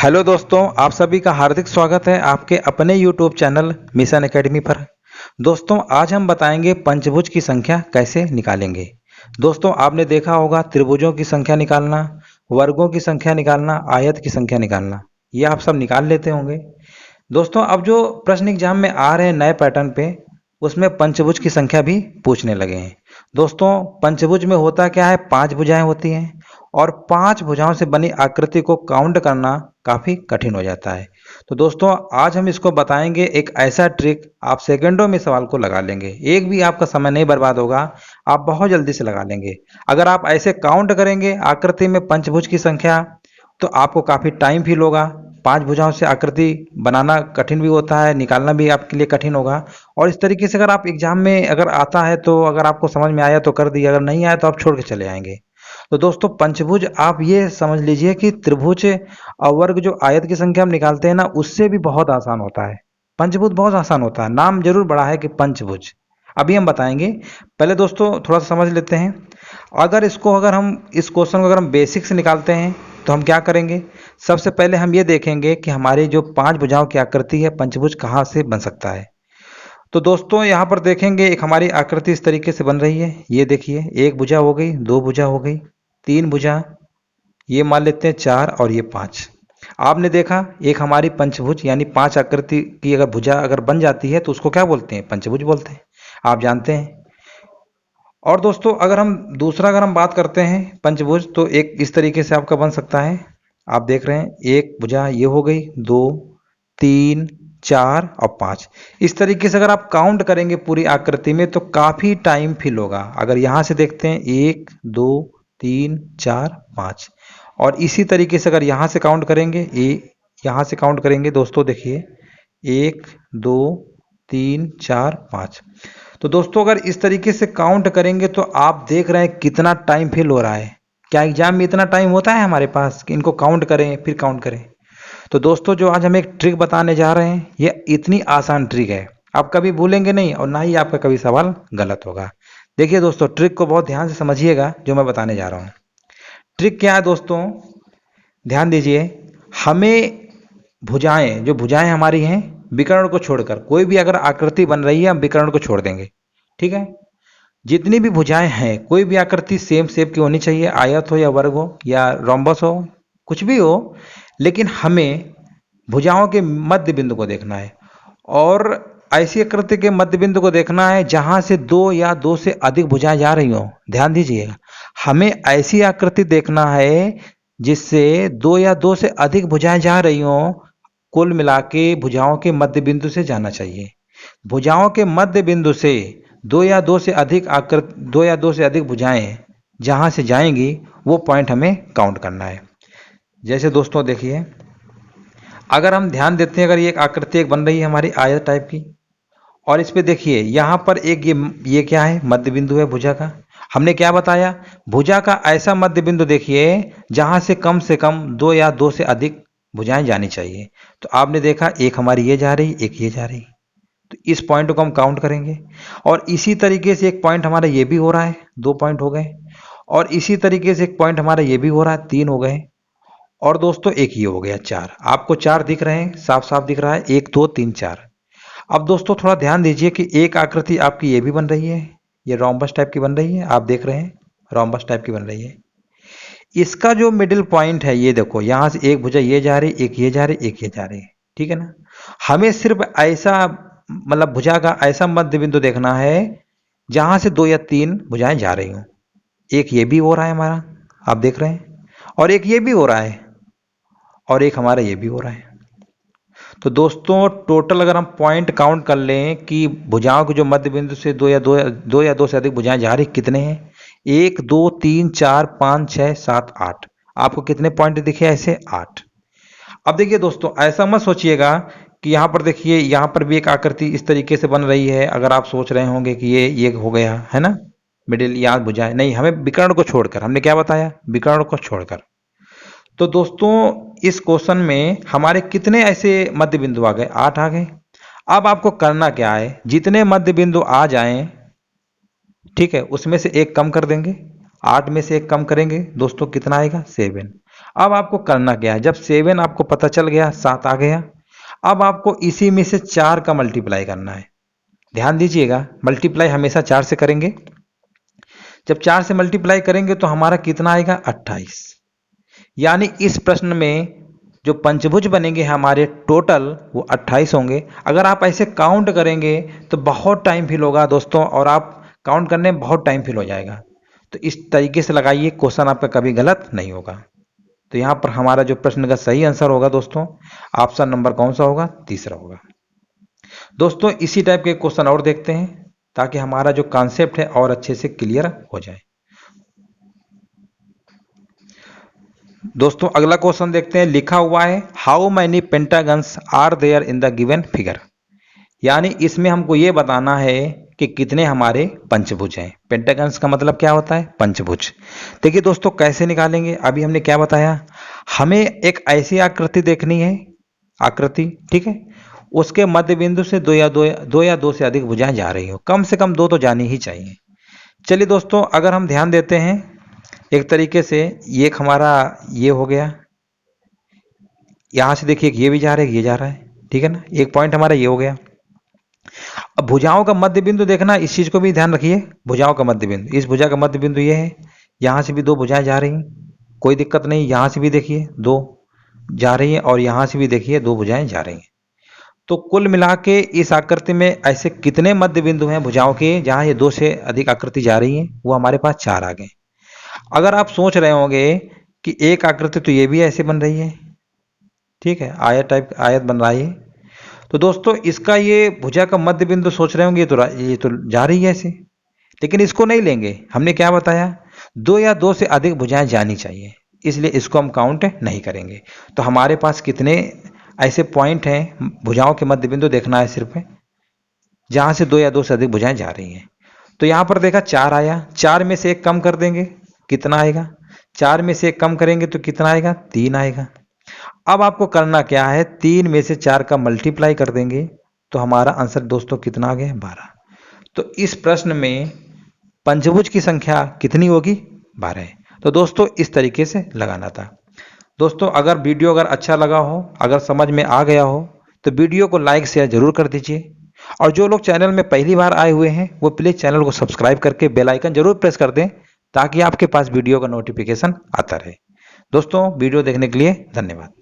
Hello दोस्तों, आप सभी का हार्दिक स्वागत है आपके अपने यूट्यूब चैनल मिशन एकेडमी पर। दोस्तों, आज हम बताएंगे पंचभुज की संख्या कैसे निकालेंगे। दोस्तों, आपने देखा होगा त्रिभुजों की संख्या निकालना, वर्गों की संख्या निकालना, आयत की संख्या निकालना, ये आप सब निकाल लेते होंगे। दोस्तों, अब जो प्रश्न एग्जाम में आ रहे हैं नए पैटर्न पे, उसमें पंचभुज की संख्या भी पूछने लगे हैं। दोस्तों, पंचभुज में होता क्या है, 5 भुजाएं होती हैं और 5 भुजाओं से बनी आकृति को काउंट करना काफ़ी कठिन हो जाता है। तो दोस्तों, आज हम इसको बताएंगे एक ऐसा ट्रिक, आप सेकंडों में सवाल को लगा लेंगे, एक भी आपका समय नहीं बर्बाद होगा, आप बहुत जल्दी से लगा लेंगे। अगर आप ऐसे काउंट करेंगे आकृति में पंचभुज की संख्या, तो आपको काफ़ी टाइम फील होगा। 5 भुजाओं से आकृति बनाना कठिन भी होता है, निकालना भी आपके लिए कठिन होगा। और इस तरीके से अगर आप एग्जाम में अगर आता है तो अगर आपको समझ में आया तो कर दिया, अगर नहीं आया तो आप छोड़ के चले आएंगे। तो दोस्तों, पंचभुज आप ये समझ लीजिए कि त्रिभुज और वर्ग जो आयत की संख्या हम निकालते हैं ना, उससे भी बहुत आसान होता है। पंचभुज बहुत आसान होता है, नाम जरूर बड़ा है कि पंचभुज। अभी हम बताएंगे। पहले दोस्तों थोड़ा सा समझ लेते हैं। अगर हम इस क्वेश्चन को अगर हम बेसिक से निकालते हैं तो हम क्या करेंगे। सबसे पहले हम ये देखेंगे कि हमारी जो 5 भुजाओं की आकृति है पंचभुज कहाँ से बन सकता है। तो दोस्तों, यहाँ पर देखेंगे एक हमारी आकृति इस तरीके से बन रही है। ये देखिए, एक भुजा हो गई, 2 भुजा हो गई, 3 भुजा, ये मान लेते हैं 4 और ये 5। आपने देखा एक हमारी पंचभुज यानी 5 आकृति की अगर भुजा अगर बन जाती है तो उसको क्या बोलते हैं, पंचभुज बोलते हैं, आप जानते हैं। और दोस्तों, अगर हम बात करते हैं पंचभुज, तो एक इस तरीके से आपका बन सकता है। आप देख रहे हैं, एक भुजा ये हो गई, 2, 3, 4 और 5। इस तरीके से अगर आप काउंट करेंगे पूरी आकृति में तो काफ़ी टाइम फिल होगा। अगर यहाँ से देखते हैं 1, 2, 3, 4, 5, और इसी तरीके से अगर यहाँ से काउंट करेंगे, यहाँ से काउंट करेंगे दोस्तों, देखिए 1, 2, 3, 4, 5। तो दोस्तों, अगर इस तरीके से काउंट करेंगे तो आप देख रहे हैं कितना टाइम फिल हो रहा है। क्या एग्जाम में इतना टाइम होता है हमारे पास कि इनको काउंट करें फिर काउंट करें। तो दोस्तों, जो आज हम एक ट्रिक बताने जा रहे हैं, ये इतनी आसान ट्रिक है, आप कभी भूलेंगे नहीं और ना ही आपका कभी सवाल गलत होगा। देखिए दोस्तों, ट्रिक को बहुत ध्यान से समझिएगा जो मैं बताने जा रहा हूँ। ट्रिक क्या है दोस्तों, ध्यान दीजिए। हमें जो भुजाएं हमारी हैं, विकर्ण को छोड़कर कोई भी अगर आकृति बन रही है हम विकर्ण को छोड़ देंगे, ठीक है। जितनी भी भुजाएं हैं, कोई भी आकृति सेम शेप की होनी चाहिए, आयत हो या वर्ग हो या रोम्बस हो, कुछ भी हो, लेकिन हमें भुजाओं के मध्य बिंदु को देखना है। और ऐसी आकृति के मध्य बिंदु को देखना है जहां से 2 या 2 से अधिक भुजाएं जा रही हो। ध्यान दीजिएगा, हमें ऐसी आकृति देखना है जिससे 2 या 2 से अधिक भुजाएं जा रही हो। कुल मिला के भुजाओं के मध्य बिंदु से जाना चाहिए। भुजाओं के मध्य बिंदु से 2 या 2 से अधिक आकृति, 2 या 2 से अधिक भुजाएं जहां से जाएंगी वो पॉइंट हमें काउंट करना है। जैसे दोस्तों देखिए, अगर हम ध्यान देते हैं, अगर ये एक आकृति एक बन रही है हमारी आयत टाइप की, और इस पे देखिए यहाँ पर एक ये क्या है, मध्य बिंदु है भुजा का। हमने क्या बताया, भुजा का ऐसा मध्य बिंदु देखिए जहां से कम 2 या 2 से अधिक भुजाएं जानी चाहिए। तो आपने देखा एक हमारी ये जा रही, एक ये जा रही, तो इस पॉइंट को हम काउंट करेंगे। और इसी तरीके से एक पॉइंट हमारा ये भी हो रहा है, 2 पॉइंट हो गए। और इसी तरीके से एक पॉइंट हमारा ये भी हो रहा है, 3 हो गए। और दोस्तों एक ये हो गया, 4। आपको 4 दिख रहे हैं, साफ साफ दिख रहा है, 1, 2, 3, 4। अब दोस्तों थोड़ा ध्यान दीजिए कि एक आकृति आपकी ये भी बन रही है, ये रोम्बस टाइप की बन रही है, आप देख रहे हैं रोम्बस टाइप की बन रही है। इसका जो मिडिल पॉइंट है, ये देखो, यहां से एक भुजा ये जा रही, एक ये जा रही, एक ये जा रही, ठीक है ना। हमें सिर्फ ऐसा मतलब भुजा का ऐसा मध्य बिंदु देखना है जहां से 2 या 3 भुजाएं जा रही हूं। एक ये भी हो रहा है हमारा, आप देख रहे हैं, और एक ये भी हो रहा है, और एक हमारा ये भी हो रहा है। तो दोस्तों, टोटल अगर हम पॉइंट काउंट कर लें कि भुजाओं के जो मध्य बिंदु से 2 या 2 से अधिक भुजाएं जा रही, कितने हैं, 1, 2, 3, 4, 5, 6, 7, 8। आपको कितने पॉइंट दिखे ऐसे, 8। अब देखिए दोस्तों, ऐसा मत सोचिएगा कि यहाँ पर देखिए, यहाँ पर भी एक आकृति इस तरीके से बन रही है। अगर आप सोच रहे होंगे कि ये हो गया है ना, मिडिल या भुजाएं, नहीं, हमें विकर्ण को छोड़कर, हमने क्या बताया, विकर्ण को छोड़कर। तो दोस्तों, इस क्वेश्चन में हमारे कितने ऐसे मध्य बिंदु आ गए, 8 आ गए। अब आपको करना क्या है, जितने मध्य बिंदु आ जाएं, ठीक है, उसमें से एक कम कर देंगे। 8 में से एक कम करेंगे दोस्तों, कितना आएगा, 7। अब आपको करना क्या है, जब 7 आपको पता चल गया, 7 आ गया, अब आपको इसी में से 4 का मल्टीप्लाई करना है। ध्यान दीजिएगा, मल्टीप्लाई हमेशा 4 से करेंगे। जब 4 से मल्टीप्लाई करेंगे तो हमारा कितना आएगा, 28। यानी इस प्रश्न में जो पंचभुज बनेंगे हमारे टोटल वो 28 होंगे। अगर आप ऐसे काउंट करेंगे तो बहुत टाइम फिल होगा दोस्तों, और आप काउंट करने में बहुत टाइम फिल हो जाएगा। तो इस तरीके से लगाइए, क्वेश्चन आपका कभी गलत नहीं होगा। तो यहाँ पर हमारा जो प्रश्न का सही आंसर होगा दोस्तों, ऑप्शन नंबर कौन सा होगा, तीसरा होगा। दोस्तों इसी टाइप के क्वेश्चन और देखते हैं ताकि हमारा जो कॉन्सेप्ट है और अच्छे से क्लियर हो जाए। दोस्तों अगला क्वेश्चन देखते हैं, लिखा हुआ है how many pentagons are there in the given figure. यानी इसमें हमको ये बताना है कि कितने हमारे पंचभुज हैं। पेंटागन्स का मतलब क्या होता है, पंचभुज। देखिए दोस्तों कैसे निकालेंगे, अभी हमने क्या बताया, हमें एक ऐसी आकृति देखनी है, आकृति, ठीक है, उसके मध्य बिंदु से दो या दो से अधिक भुजाएं जा रही हो, कम से कम 2 तो जानी ही चाहिए। चलिए दोस्तों अगर हम ध्यान देते हैं एक तरीके से, ये हमारा ये हो गया, यहां से देखिए ये भी जा रहा है, ये जा रहा है, ठीक है ना, एक पॉइंट हमारा ये हो गया। अब भुजाओं का मध्य बिंदु देखना, इस चीज को भी ध्यान रखिए, भुजाओं का मध्य बिंदु, इस भुजा का मध्य बिंदु ये है, यहां से भी 2 भुजाएं जा रही, कोई दिक्कत नहीं, यहां से भी देखिए 2 जा रही है और यहां से भी देखिए 2 भुजाएं जा रही हैं। तो कुल मिला के इस आकृति में ऐसे कितने मध्य बिंदु हैं भुजाओं के जहां ये 2 से अधिक आकृति जा रही है, वो हमारे पास 4 आ गए। अगर आप सोच रहे होंगे कि एक आकृति तो ये भी ऐसे बन रही है, ठीक है, आयत टाइप आयत बन रही है, तो दोस्तों इसका ये भुजा का मध्य बिंदु सोच रहे होंगे ये तो जा रही है ऐसे, लेकिन इसको नहीं लेंगे। हमने क्या बताया, 2 या 2 से अधिक भुजाएं जानी चाहिए, इसलिए इसको हम काउंट नहीं करेंगे। तो हमारे पास कितने ऐसे पॉइंट हैं, भुजाओं के मध्य बिंदु देखना है सिर्फ, जहां से 2 या 2 से अधिक भुजाएं जा रही हैं। तो यहां पर देखा 4 आया, 4 में से 1 कम कर देंगे, कितना आएगा, 4 में से 1 कम करेंगे तो कितना आएगा, 3 आएगा। अब आपको करना क्या है, 3 में से 4 का मल्टीप्लाई कर देंगे तो हमारा आंसर दोस्तों कितना आ गया, 12। तो इस प्रश्न में पंचभुज की संख्या कितनी होगी, 12। तो दोस्तों इस तरीके से लगाना था। दोस्तों अगर वीडियो अगर अच्छा लगा हो, अगर समझ में आ गया हो, तो वीडियो को लाइक शेयर जरूर कर दीजिए, और जो लोग चैनल में पहली बार आए हुए हैं वो प्लीज चैनल को सब्सक्राइब करके बेल आइकन जरूर प्रेस कर दें ताकि आपके पास वीडियो का नोटिफिकेशन आता रहे। दोस्तों वीडियो देखने के लिए धन्यवाद।